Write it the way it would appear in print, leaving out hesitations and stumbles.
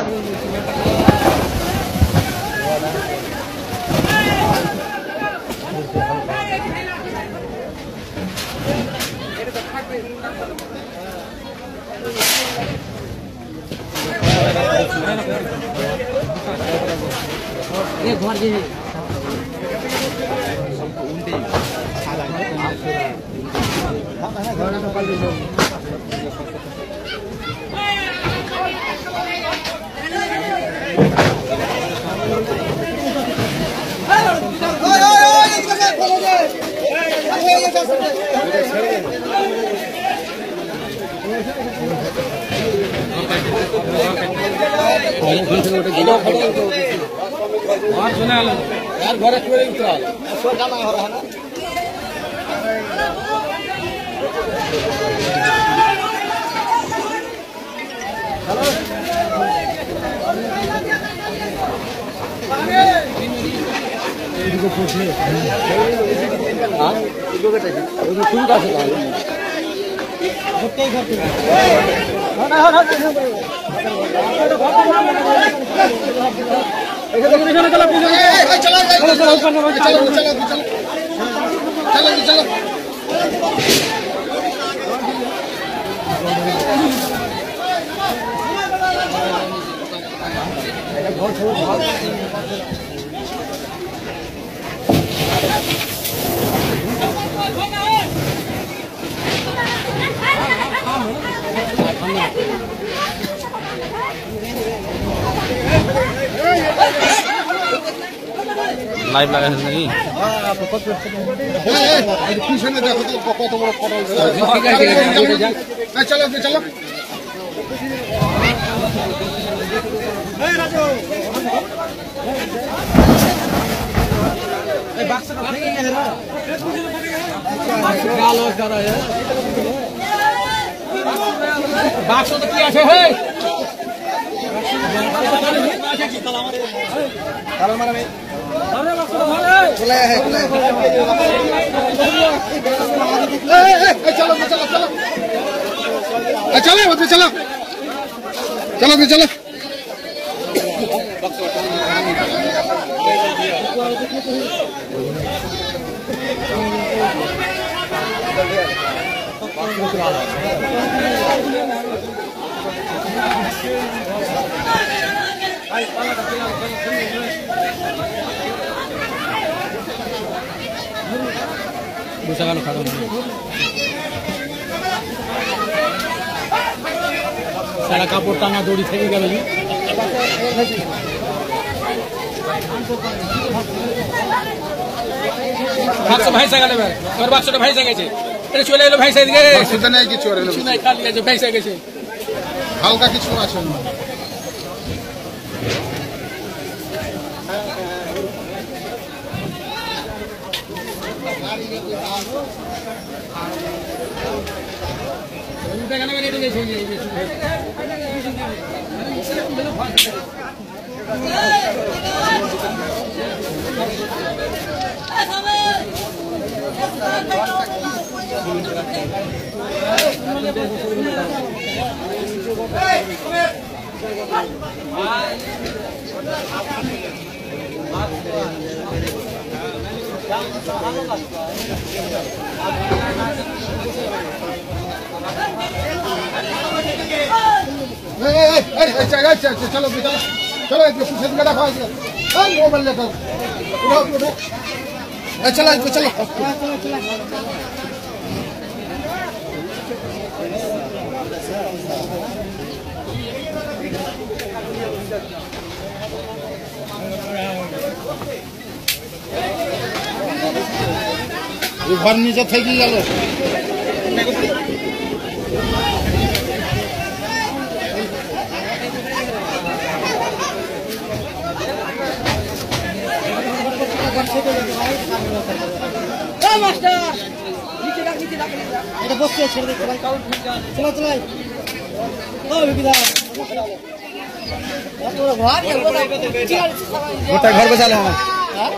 ये घर जी यार घर क्यों नहीं उतरा सो जाना हो रहा है ना इनको पूछिए हां इनको कहते हैं वो सुन का से सबके घर पे हां ऐसे देखो चलो चलो चलो चलो लाइव लगा है नहीं हां पीछे में देखो तो कत बड़ा पड़ल है चलो चलो ए राजू ए बक्स का फेंके है रे गालो कर रहा है बक्स तो किया है हे ताला मारा में खुला है चलो चलो चलो चलो चलो चलो चलो दूसरा गाना खत्म सारा कापड़ टांगा दौड़ी थे गल भाई सगा लेबे और बाक्स भाई सगे छे अरे चले एलो भाई साइड गे सुता नहीं कि चोरे কিছু নাই খালি আছে ভাই সগে छे হালকা কিছু আছে चलो चलो चलो एक दूसरे का देखो हां मोबाइल लेकर उठाओ उठाओ चलो चलो घर नीचे थे कि गल घर बचा ले